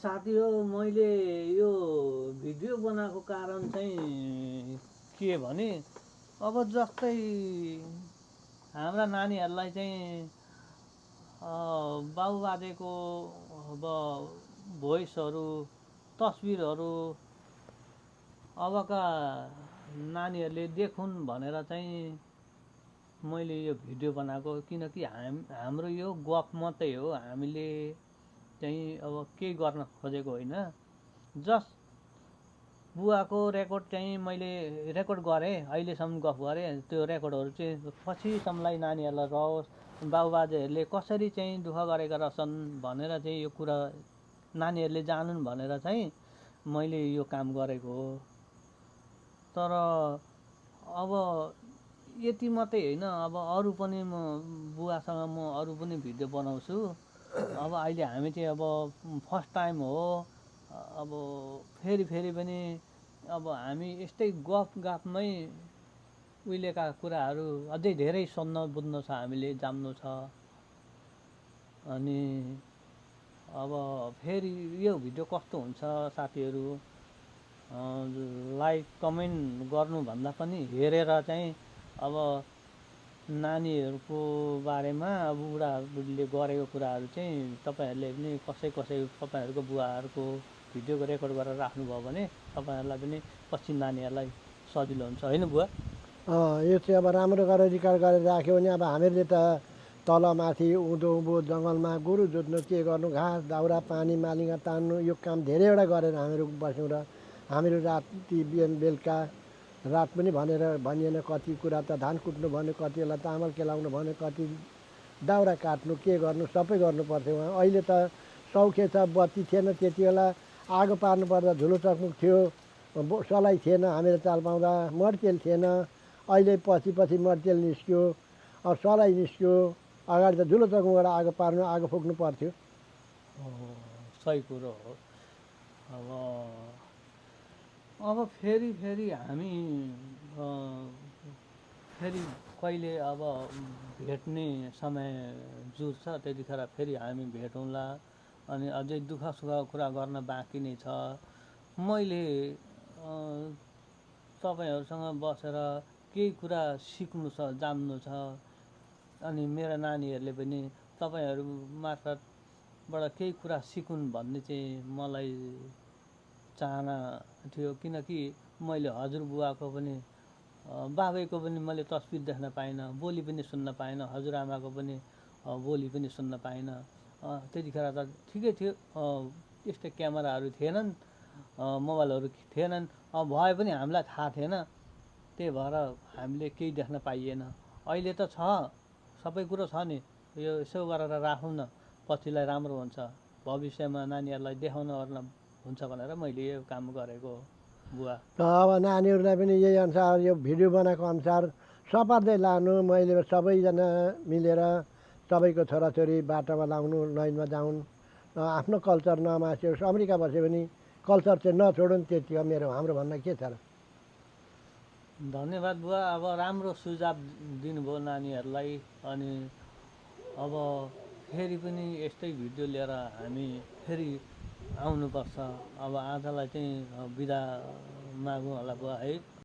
साथी हो, मैले यो भिडियो बनाएको कारण चाहिँ के भने अब जस्तै हाम्रा नानीहरूलाई चाहिँ बाबुबाजेको अब भोइसहरू तस्बिरहरू अबका नानीहरूले देखुन् भनेर चाहिँ मैले यो भिडियो बनाएको। किनकि हाम्रो यो गफ मात्रै हो, हामीले चाहिँ अब केही गर्न खोजेको होइन। जस्ट बुवाको रेकर्ड चाहिँ मैले रेकर्ड गरेँ, अहिलेसम्म गफ गरेँ। त्यो रेकर्डहरू चाहिँ पछिसम्मलाई नानीहरूलाई रहोस्, बाबुबाजेहरूले कसरी चाहिँ दुःख गरेका रहेछन् भनेर चाहिँ यो कुरा नानीहरूले जानुन् भनेर चाहिँ मैले यो काम गरेको हो। तर अब यति मात्रै होइन, अब अरू पनि म बुवासँग म अरू पनि भिडियो बनाउँछु। अब अहिले हामी चाहिँ अब फर्स्ट टाइम हो। अब फेरि पनि अब हामी यस्तै गफगाफमै उहिलेका कुराहरू अझै धेरै सुन्न बुझ्नु छ, हामीले जान्नु छ। अनि अब फेरि यो भिडियो कस्तो हुन्छ साथीहरू, लाइक कमेन्ट गर्नुभन्दा पनि हेरेर चाहिँ अब नानीहरूको बारेमा अब बुढाबुढीले गरेको कुराहरू चाहिँ तपाईँहरूले पनि कसै तपाईँहरूको बुवाहरूको भिडियो रेकर्ड गरेर राख्नुभयो भने तपाईँहरूलाई पनि पछि नानीहरूलाई सजिलो हुन्छ, होइन बुवा? यो चाहिँ अब राम्रो गरेर रेकर्ड गरेर राख्यो भने अब हामीले त तल माथि उँधो उँभो जङ्गलमा गोरु जोत्नु, के गर्नु, घाँस दाउरा पानी मालिङा तान्नु, यो काम धेरैवटा गरेर हामीहरू बस्यौँ। र हामीहरू राति बिहान बेलुका रात पनि भनिएन कति कुरा त धान कुट्नु भन्यो, कति बेला चामल केलाउनु भन्यो, कति दाउरा काट्नु, के गर्नु सबै गर्नु पर्थ्यो। अहिले त सौखे छ, बत्ती थिएन त्यति बेला, आगो पार्नु पर्दा झुलो चक्मुक थियो, सलाई थिएन हामीले चाल पाउँदा, मड्तेल थिएन। अहिले पछि मड्तेल निस्क्यो, अब सलाई निस्क्यो। अगाडि त झुलो चक्मुकबाट आगो पार्नु, आगो फुक्नु पर्थ्यो। सही कुरो हो। अब फेरि हामी फेरि कहिले अब भेट्ने समय जुर्छ, त्यतिखेर फेरि हामी भेटौँला। अनि अझै दुःख सुखको कुरा गर्न बाँकी नै छ। मैले तपाईँहरूसँग बसेर केही कुरा सिक्नु छ, जान्नु छ। अनि मेरा नानीहरूले पनि तपाईँहरू मार्फतबाट केही कुरा सिकुन् भन्ने चाहिँ मलाई चाहना थियो। किनकि मैले हजुरबुवाको पनि बाबैको पनि मैले तस्बिर देख्न पाइनँ, बोली पनि सुन्न पाइनँ, हजुरआमाको पनि बोली पनि सुन्न पाइनँ। त्यतिखेर त ठिकै थियो, यस्तै क्यामेराहरू थिएनन्, मोबाइलहरू थिएनन्, भए पनि हामीलाई थाहा थिएन। त्यही भएर हामीले केही देख्न पाइएन। अहिले त छ, सबै कुरो छ नि। यो यसो गरेर राखौँ न, पछिलाई राम्रो हुन्छ, भविष्यमा नानीहरूलाई देखाउन ओर्न हुन्छ भनेर मैले यो काम गरेको बुवा। अब नानीहरूलाई पनि यही अनुसार यो भिडियो बनाएको अनुसार सपार्दै लानु। मैले सबैजना मिलेर सबैको छोराछोरी बाटोमा लाउनु, लाइनमा जाउन्, आफ्नो कल्चर नमास्योस्। अमेरिका बस्यो भने कल्चर चाहिँ नछोडुन्, त्यति हो हाम्रो भन्न के छ र। धन्यवाद बुवा। अब राम्रो सुझाव दिनुभयो नानीहरूलाई। अनि अब फेरि पनि यस्तै भिडियो लिएर हामी फेरि आउनुपर्छ। अब आजलाई चाहिँ बिदा मागौँ होला बुवा, है।